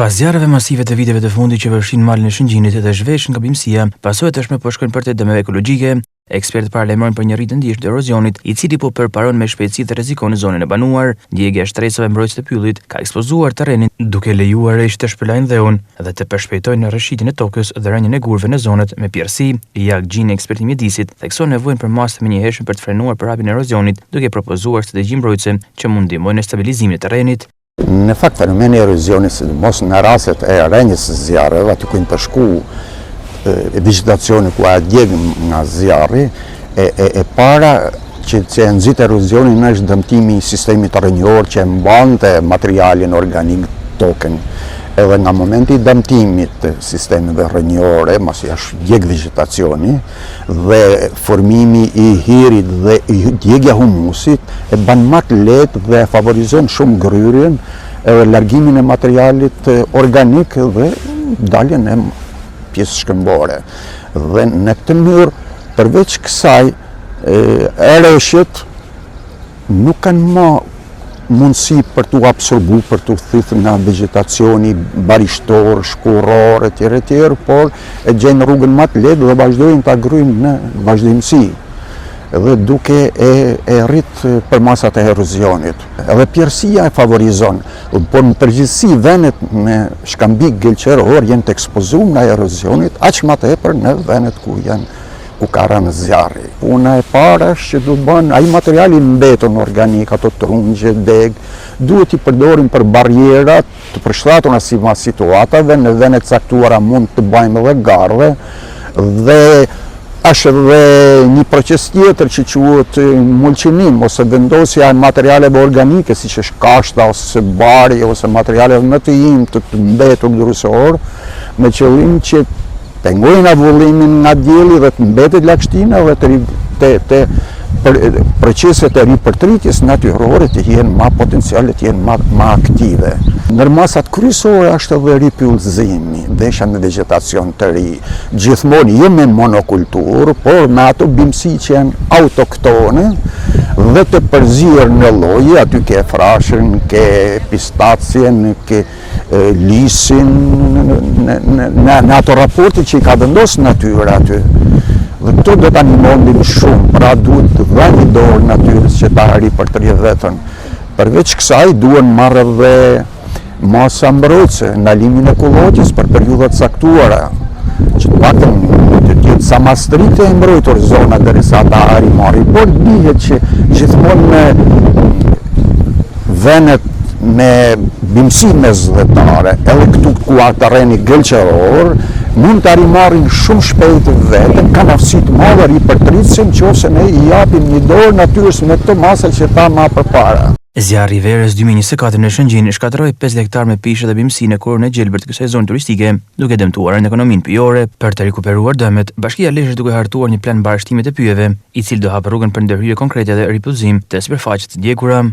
Pas zjarreve masive të viteve të fundit që përfshin malin e Shëngjinit dhe zhveshën nga bimësia, pasojat tashmë po shkojnë për të dëmeve ekologjike. Ekspertë paralajmërojnë për një rritje ndjeshme të erozionit, i cili po përparon me shpejtësi dhe rrezikon në zonën e banuar. Ndjegja e shtresave mbrojtëse të pyllit ka ekspozuar terrenin, duke lejuar reshit të shpërlajnë dheun dhe të përshpejtojnë rreshitjen e tokës dhe rënien e gurëve në zonat me pjerësi. Jak Gjini, ekspert i mjedisit, thekson nevojën për masë të menjëhershme për të frenuar përhapjen e erozionit, duke propozuar strategji mbrojtëse që mund ndihmojnë në stabilizimin e terrenit. Në fakt, fenomeni i erozionit, sidomos në rastet e rënies së zjarreve, aty ku në përshku vegetacioni ku a djeg nga zjarri, e para që e nxit erozionin është dëmtimi i sistemit rrënjor që mbante materialin organik tokën. Edhe nga momenti i dëmtimit të sistemeve rrënjore, masi është djeg vegetacioni dhe formimi i hirit dhe djegja humusit, e ban më të lehtë dhe favorizon shumë gryrjen, edhe largimin e materialit organik dhe daljen e pjesë shkëmbore. Dhe në këtë mënyrë, përveç kësaj, ereshët nuk kanë më mundësi për të absorbu, për të thithë nga vegetacioni barishtor, shkuror, etj., por e gjenë rrugën më të lehtë dhe vazhdojnë ta gryjnë në vazhdimsi, dhe duke e rrit për masat e erozionit. Edhe pjerësia e favorizon, por në përgjithësi vendet me shkambik gjelqeror janë të ekspozuar nga erozionit, aq më tepër në vendet ku ka rënë zjarri. Puna e parë është që du bën ai materiali mbetur organik, ato trungje, deg, duhet i përdorim për barrierat të përshtatuna sipas situatave, në vende të caktuara mund të bëjmë edhe gardhe, dhe është edhe një proces tjetër që quhet mulqinim ose vendosja e materialeve organike, siç është kashta ose bari ose materialeve më të imtë të mbetur drusor, me qëllim që pengojnë avullimin nga dielli dhe të mbetet lagështina dhe proceset e ripërtritjes natyrore të jenë më potenciale, të jenë më aktive. Ndër masat kryesore është edhe ripyllëzimi, veshja me vegetacion të ri, gjithmonë jo me monokulturë, por me ato bimësi që janë autoktone dhe të përzirë në lloje, aty ke frashën, ke pistacien, ke lisin, në ato raporte që i ka vendosur natyra aty. Dhe këto do të animonin shumë, pra duhet të dhënë dorë natyrës që ta ripërtërë vetën. Përveç kësaj duhen marrë dhe masa mbrojtëse, ndalimin e kullogjes për periudha të caktuara, që të paktën të jetë sa më strikte e mbrojtur zona derisa ta arrimari, por dihet që gjithmonë në vendet me bimësi mesdhetare, edhe këtu ku terreni gjelqeror, mund të arrimarrin shumë shpejt vetën, kanë aftësi të madhe ripërtritësin nëse ne i japim një dorë natyrës me këto masa që ta më përpara. Zjarri i verës 2024 në Shëngjin shkatërroi 50 hektar me pishë dhe bimësi në korën e gjelbërt të kësaj zonë turistike, duke dëmtuar në ekonominë pyjore. Për të rikuperuar dëmet, Bashkia Lezhë duke hartuar një plan mbarështimi të pyjeve, i cili do hapë rrugën për ndërhyrje konkrete dhe ripyllëzim të sipërfaqeve të djegura.